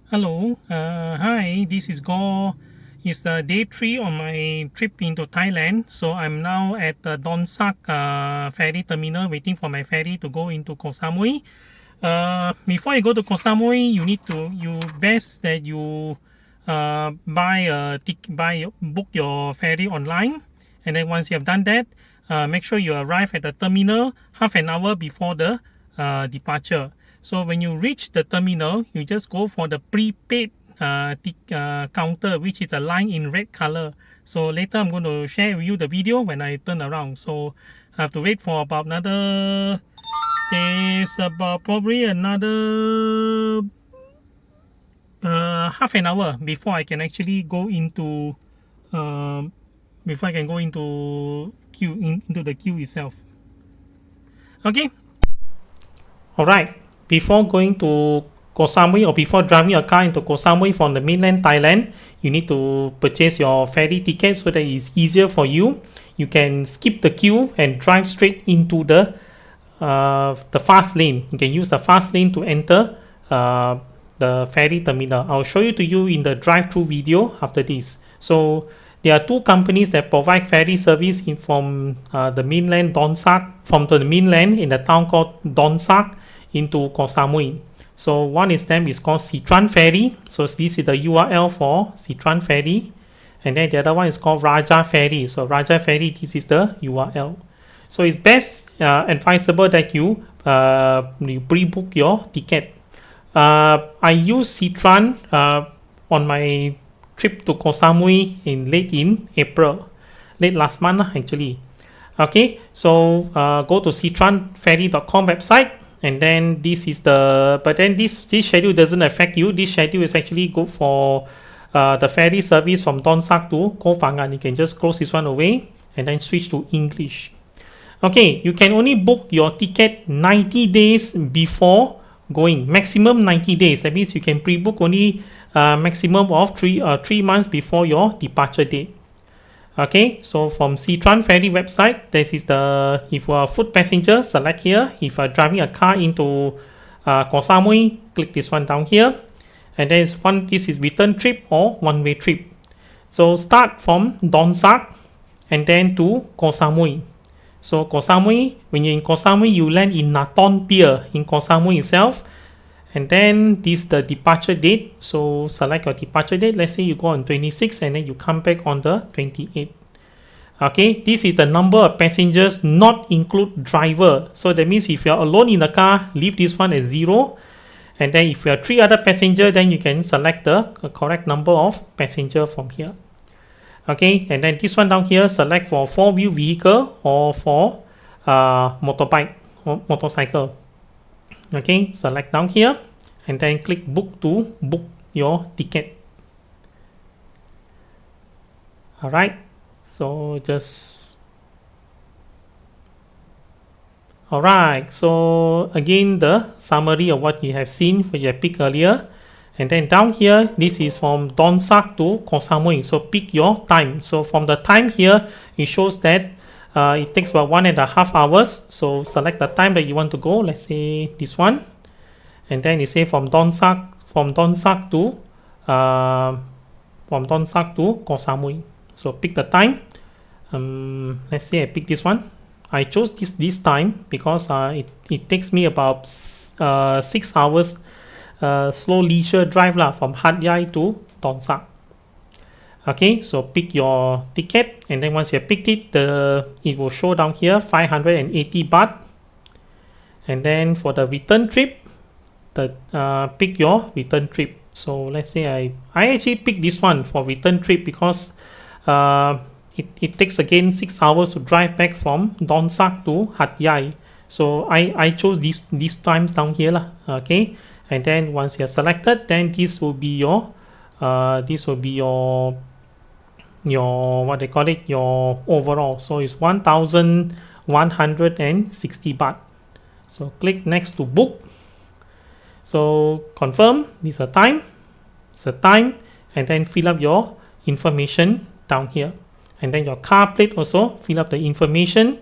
Hello, hi, this is Go. It's day 3 on my trip into Thailand. So I'm now at the Donsak ferry terminal waiting for my ferry to go into Koh Samui. Before you go to Koh Samui, you best that you book your ferry online. And then once you have done that, make sure you arrive at the terminal half an hour before the departure. So when you reach the terminal, you just go for the prepaid counter, which is a line in red color. So later I'm going to share with you the video when I turn around. So I have to wait for about another, it's about probably another half an hour before I can actually go into um, into the queue itself. Okay. All right. Before going to Koh Samui or before driving a car into Koh Samui from the mainland Thailand, you need to purchase your ferry ticket so that it's easier for you. You can skip the queue and drive straight into the fast lane. You can use the fast lane to enter the ferry terminal. I'll show you to you in the drive-through video after this. So there are two companies that provide ferry service from the mainland Donsak, from the mainland in the town called Donsak into Koh Samui. So one is them is called Seatran Ferry. So this is the URL for Seatran Ferry. And then the other one is called Raja Ferry. So Raja Ferry, this is the URL. So it's best advisable that you pre-book your ticket. I use Seatran on my trip to Koh Samui in April, late last month actually. Okay, so go to seatranferry.com website, and then this is but then this schedule doesn't affect you. This schedule is actually good for the ferry service from Donsak to Koh Phangan. You can just close this one away and then switch to English. Okay, you can only book your ticket 90 days before going, maximum 90 days. That means you can pre-book only maximum of 3 months before your departure date. Okay, so from Seatran Ferry website, this is if you are a foot passenger, select here. If you are driving a car into Koh Samui, click this one down here. And then this is return trip or one-way trip. So start from Donsak and then to Koh Samui. So Koh Samui, when you're in Koh Samui, you land in Naton Pier in Koh Samui itself. And then this is the departure date. So select your departure date. Let's say you go on 26 and then you come back on the 28th. Okay, this is the number of passengers, not include driver. So that means if you're alone in the car, leave this one as 0. And then if you have 3 other passengers, then you can select the correct number of passenger from here. Okay, and then this one down here, select for 4-wheel vehicle or for motorbike or motorcycle. Okay, select down here and then click book to book your ticket. All right, so all right, so again the summary of what you have seen for your pick earlier. And then down here, this is from Donsak to Koh Samui. So pick your time. So from the time here, it shows that it takes about 1.5 hours. So select the time that you want to go. Let's say this one. And then you say from Donsak to Koh Samui. So pick the time. Let's say I pick this one. I chose this time because it takes me about 6 hours slow leisure drive from Hat Yai to Donsak. Okay, so pick your ticket, and then once you have picked it, it will show down here 580 baht. And then for the return trip, pick your return trip. So let's say I actually pick this one for return trip because it takes again 6 hours to drive back from Donsak to Hat Yai. So I chose these times down here okay. And then once you're selected, then this will be your what they call it, your overall. So it's 1,160 baht. So click next to book. So confirm this is a time. It's a time, and then fill up your information down here. And then your car plate also, fill up the information,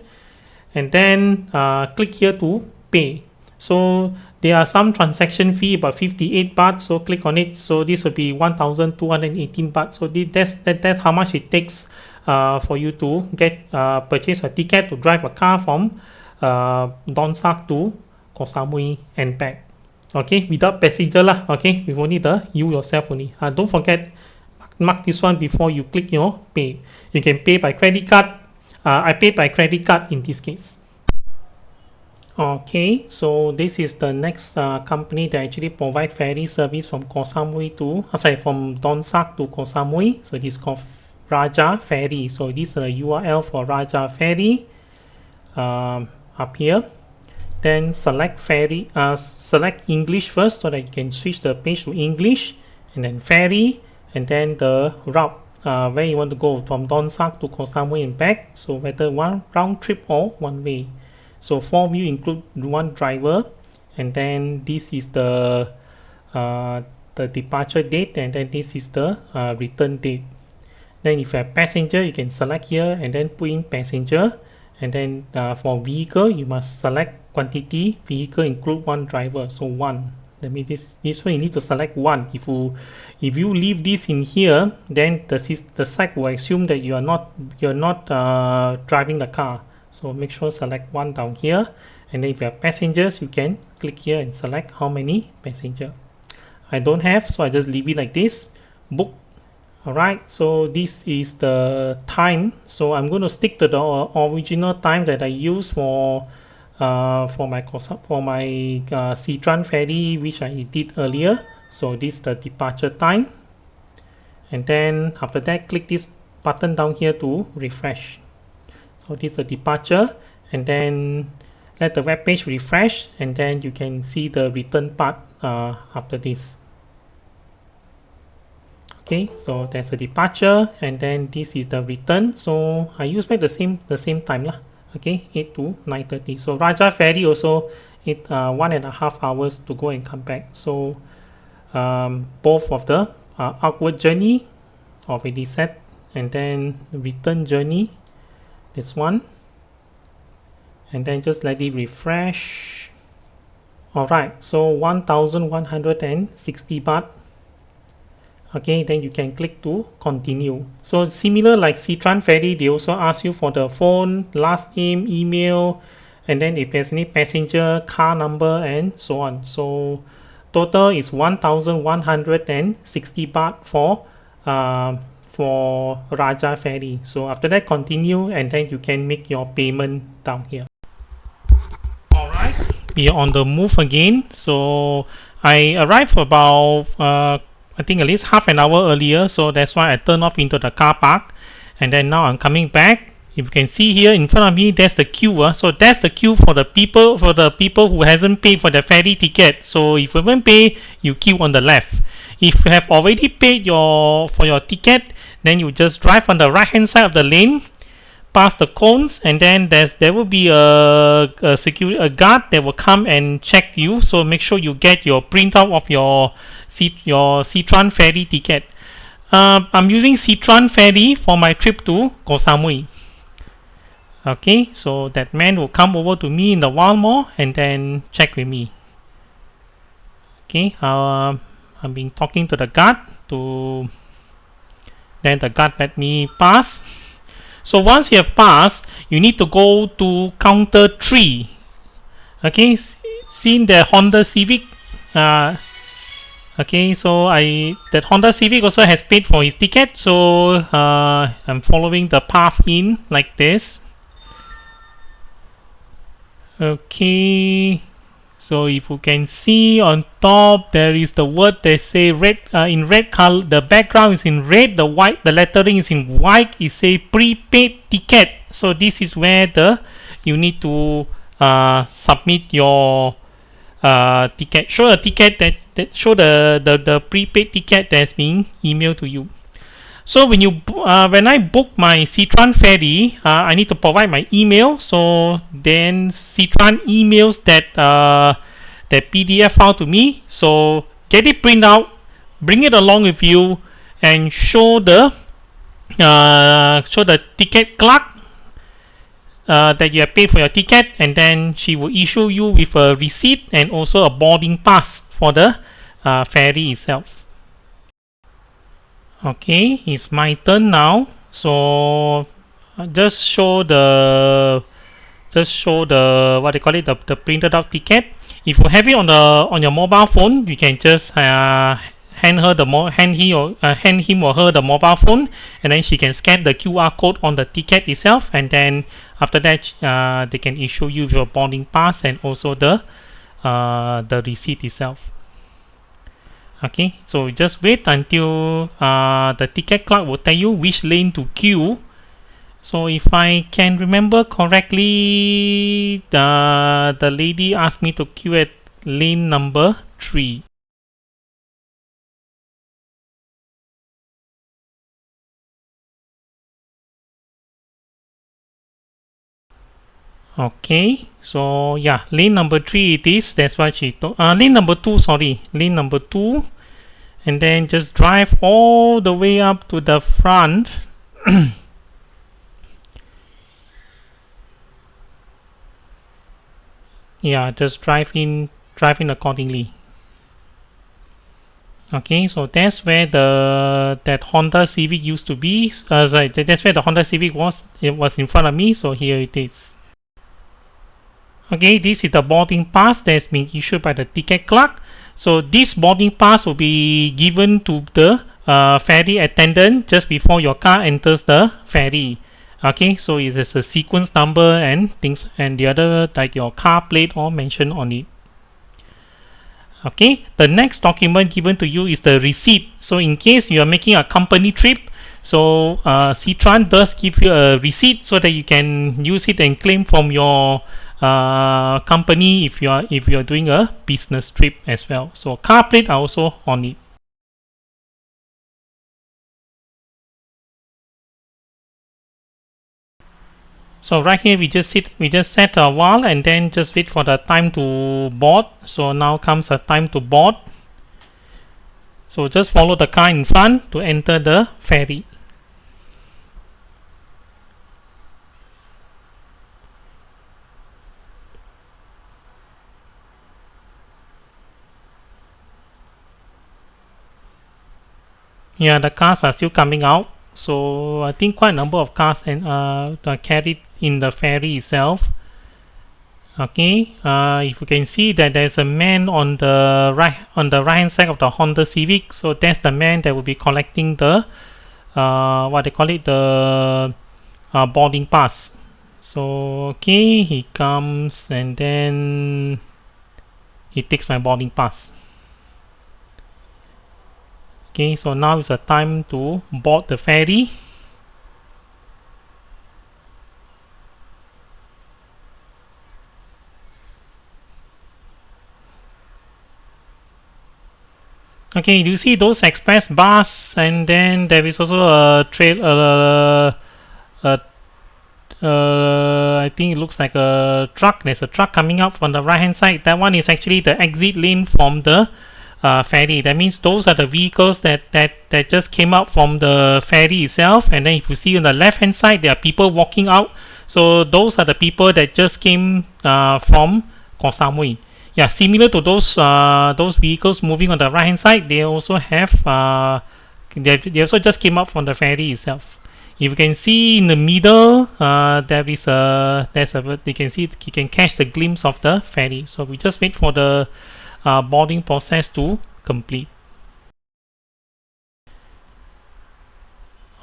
and then click here to pay. So There are some transaction fee about 58 baht, so click on it. So this will be 1,218 baht. So that's how much it takes for you to get purchase a ticket to drive a car from Donsak to Koh Samui and back. Okay, without passenger lah. Okay, with only you yourself only. Don't forget, mark this one before you click your pay. You can pay by credit card. I paid by credit card in this case. Okay, so this is the next company that actually provide ferry service from Koh Samui to from Donsak to Koh Samui. So this is called Raja Ferry. So this is a URL for Raja Ferry up here. Then select ferry, select English first so that you can switch the page to English, and then ferry, and then the route where you want to go from Donsak to Koh Samui and back. So whether one round trip or one way. So 4 of you include one driver, and then this is the departure date, and then this is the return date. Then if you have passenger, you can select here and then put in passenger, and then for vehicle you must select quantity. Vehicle include one driver, so 1. That means this one you need to select 1. If you leave this in here, then the site will assume that you're not driving the car. So make sure select 1 down here, and then if you have passengers, you can click here and select how many passenger. I don't have, so I just leave it like this. Book. Alright, so this is the time. So I'm going to stick to the original time that I use for my Seatran Ferry, which I did earlier. So this is the departure time, and then after that click this button down here to refresh. So this is the departure, and then let the web page refresh, and then you can see the return part after this. Okay, so there's a departure, and then this is the return. So I use back the same time lah. Okay, 8 to 9:30. So Raja Ferry also 1.5 hours to go and come back. So both of the outward journey already set, and then return journey, this one, and then just let it refresh. Alright, so 1,160 baht. Okay, then you can click to continue. So similar like Seatran Ferry, they also ask you for the phone, last name, email, and then if there's any passenger, car number, and so on. So total is 1,160 baht for Raja Ferry. So after that, continue, and then you can make your payment down here. Alright, we are on the move again. So I arrived about I think at least half an hour earlier, so that's why I turned off into the car park, and then now I'm coming back. If you can see here in front of me, there's the queue. So that's the queue for the people who hasn't paid for the ferry ticket. So if you haven't paid, you queue on the left. If you have already paid for your ticket, then you just drive on the right hand side of the lane, past the cones, and then there will be a guard that will come and check you. So make sure you get your printout of your Seatran Ferry ticket. I'm using Seatran Ferry for my trip to Koh Samui. Okay, so that man will come over to me in the while more and then check with me. Okay, I've been talking to the guard then the guard let me pass. So once you have passed, you need to go to counter 3. Okay, seen the Honda Civic. Okay, so that Honda Civic also has paid for his ticket. So I'm following the path in like this. Okay, so if you can see on top, there is the word they say red in red color. The background is in red. The lettering is in white. It say prepaid ticket. So this is where you need to submit your ticket. Show a ticket that show the prepaid ticket that's being emailed to you. So when I book my Seatran Ferry, I need to provide my email. So then Seatran emails that PDF file to me. So get it print out, bring it along with you, and show the ticket clerk that you have paid for your ticket, and then she will issue you with a receipt and also a boarding pass for the ferry itself. Okay, it's my turn now. So just show the what they call it, the printed out ticket. If you have it on your mobile phone, you can just hand him or her the mobile phone, and then she can scan the QR code on the ticket itself, and then after that they can issue you your boarding pass and also the receipt itself. Okay, so just wait until the ticket clerk will tell you which lane to queue. So if I can remember correctly, the lady asked me to queue at lane number 3. Okay, so yeah, lane number 3 it is. That's what she told. Lane number 2, sorry, lane number 2. And then just drive all the way up to the front. Yeah, just drive in accordingly. Okay, so that's where that Honda Civic used to be. Sorry, that's where the Honda Civic was. It was in front of me, so here it is. Okay, this is the boarding pass that's been issued by the ticket clerk. So this boarding pass will be given to the ferry attendant just before your car enters the ferry. Okay, so it has a sequence number and things, and the other like your car plate all mentioned on it. Okay, the next document given to you is the receipt. So in case you are making a company trip, so Seatran does give you a receipt so that you can use it and claim from your company if you are doing a business trip as well. So car plate are also on it. So right here we just set a while and then just wait for the time to board. So now comes a time to board. So just follow the car in front to enter the ferry. Yeah, the cars are still coming out. So I think quite a number of cars and are carried in the ferry itself. Okay, if you can see that there's a man on the right hand side of the Honda Civic, so that's the man that will be collecting the what they call it, the boarding pass. So okay, he comes and then he takes my boarding pass. Okay, so now is the time to board the ferry. Okay, you see those express bus, and then there is also a trail. I think it looks like a truck. There's a truck coming up from the right hand side. That one is actually the exit lane from the ferry. That means those are the vehicles that just came out from the ferry itself. And then if you see on the left hand side, there are people walking out. So those are the people that just came from Koh Samui. Yeah, similar to those vehicles moving on the right hand side, they also have they also just came up from the ferry itself. If you can see in the middle, you can see, you can catch the glimpse of the ferry. So we just wait for the boarding process to complete.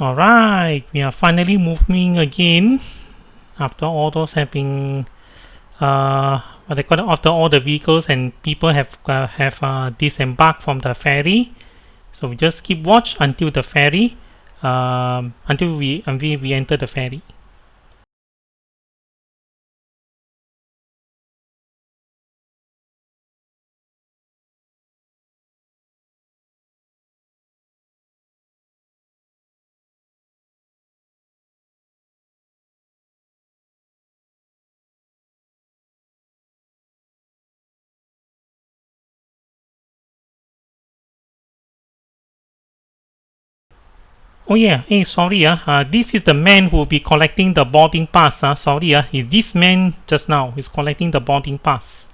Alright, we are finally moving again after all those have been what they call it, after all the vehicles and people have disembarked from the ferry. So we just keep watch until the ferry until we enter the ferry. Oh yeah, hey, sorry, this is the man who will be collecting the boarding pass. Sorry, is this man just now is collecting the boarding pass.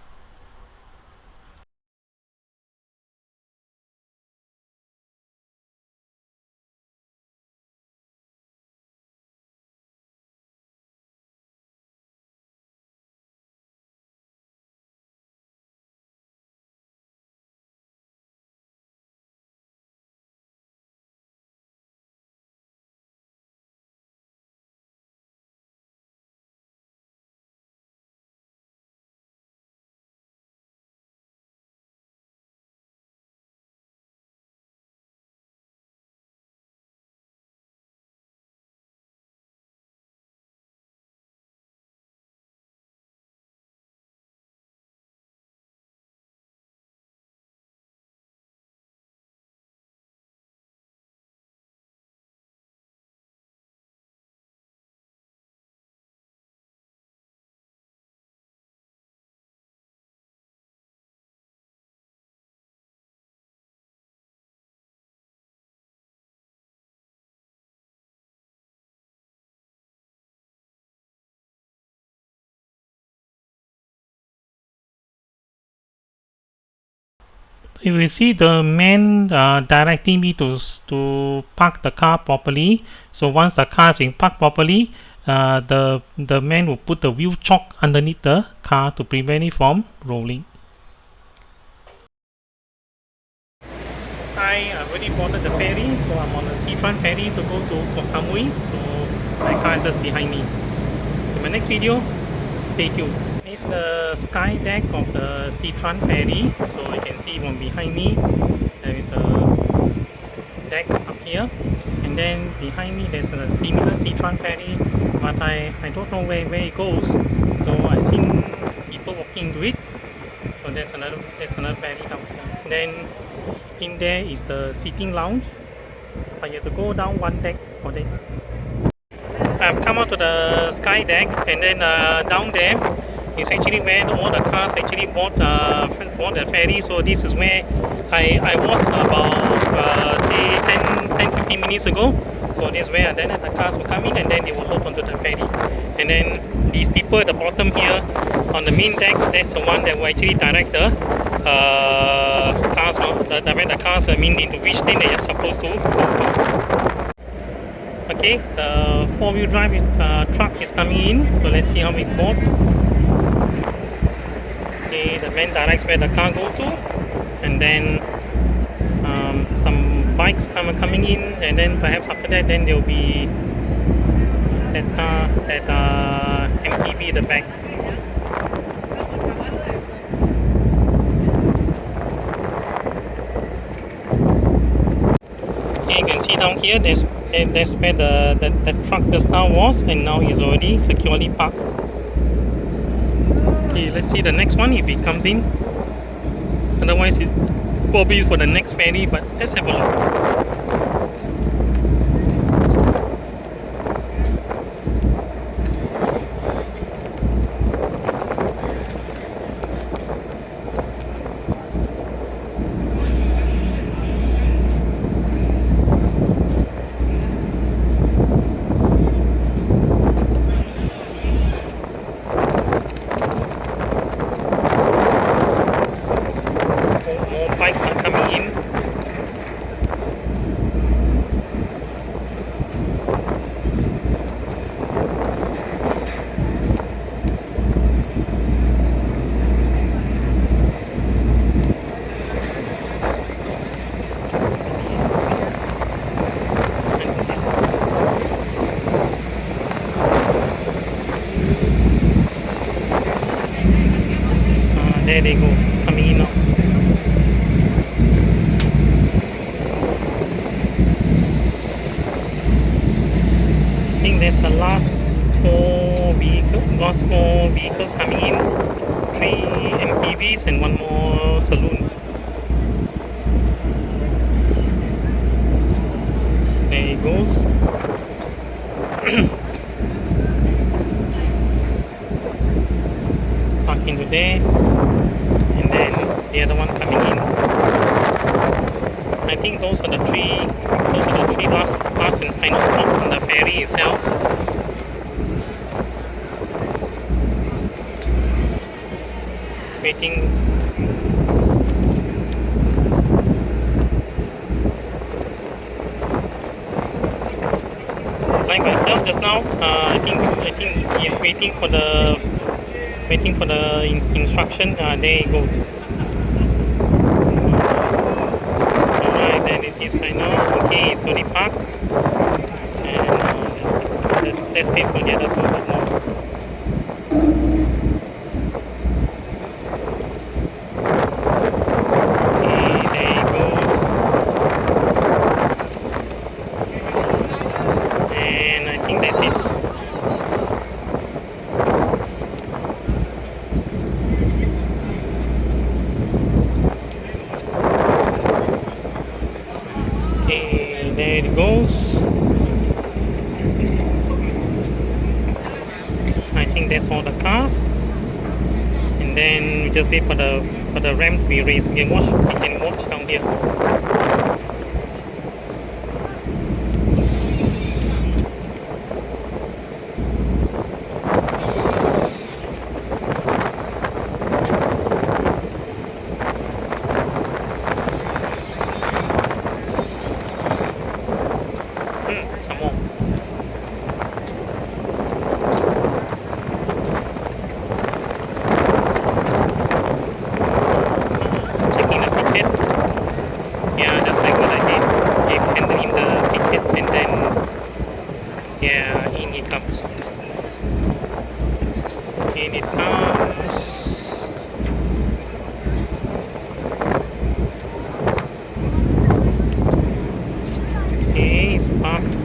You will see the man directing me to park the car properly. So once the car is being parked properly, the man will put the wheel chock underneath the car to prevent it from rolling. I've already boarded the ferry, so I'm on the Seatran Ferry to go to Koh Samui. So my car is just behind me. In my next video, stay tuned. It's the sky deck of the Seatran Ferry. So you can see from behind me, there is a deck up here, and then behind me there's a similar Seatran Ferry, but I don't know where it goes. So I've seen people walking into it. So there's another ferry down here. Then in there is the sitting lounge, but you have to go down one deck for that. I've come out to the sky deck, and then down there is actually where all the cars actually board the ferry. So this is where I was about say 10-15 minutes ago. So this is where then the cars will come in, and then they will load onto the ferry. And then these people at the bottom here on the main deck, that's the one that will actually direct the cars, direct the cars into which lane they are supposed to go to. Okay, the four-wheel drive truck is coming in, so let's see how it boards. Okay, the man directs where the car go to, and then some bikes coming in, and then perhaps after that, then there will be that car, that MPV at the back. Okay, you can see down here, that's where the truck just now was, and now is already securely parked. Okay, let's see the next one if it comes in. Otherwise, it's probably for the next ferry, but let's have a look. More bikes are coming in. There they go, it's coming in now. I think there's the last four vehicles coming in. 3 MPVs and one more saloon. There it goes. Park into there, and then the other one coming in. I think those are the three last and final spots on the ferry itself. It's waiting. Like myself just now, I think he's waiting for the instruction. There it goes. Alright, then it is right now. Okay, it's already parked. And let's wait for the other two a bit more. Okay, there it goes. And I think that's it. Okay, there it goes. I think that's all the cars. And then we just wait for the ramp to be raised. We can watch down here. Some more. Checking the ticket. Yeah, just like what I did. You hand in the ticket and then yeah, in it comes. In it comes. Okay, it's parked.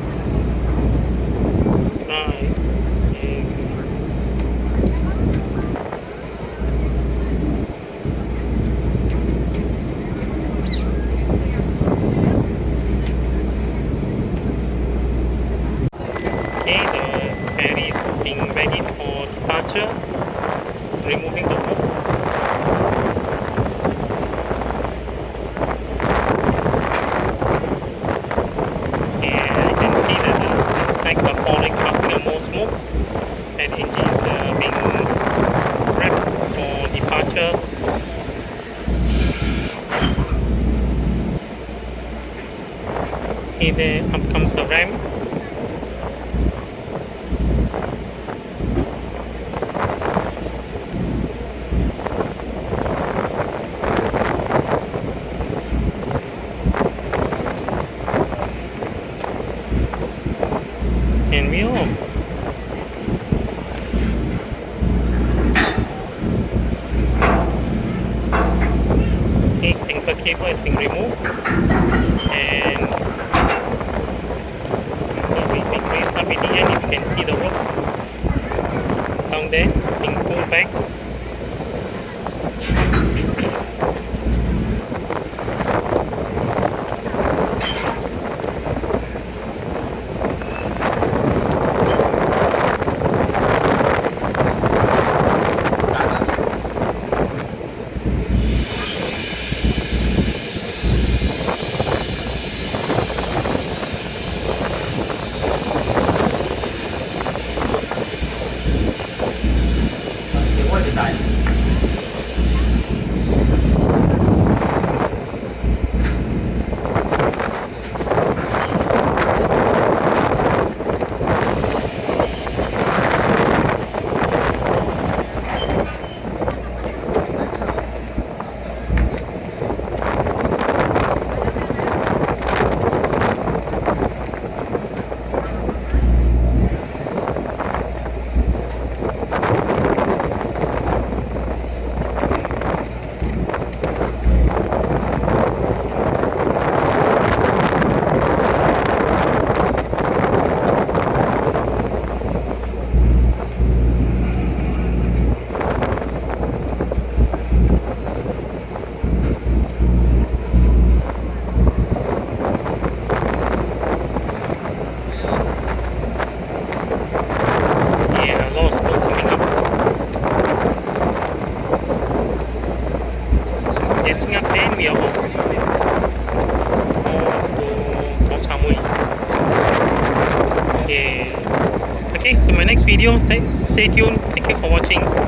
Okay, the ferry is being ready for departure. It's removing the rope. And you can see that the smokestacks are falling, casting more smoke. And engine is being prepped for departure. Okay, there up comes the ramp. And we're off. Okay, anchor cable has been removed, and we've been raised up in the end. If you can see the rope down there, it's being pulled back. Dressing up, then we are off. video. Stay tuned. Thank you for watching.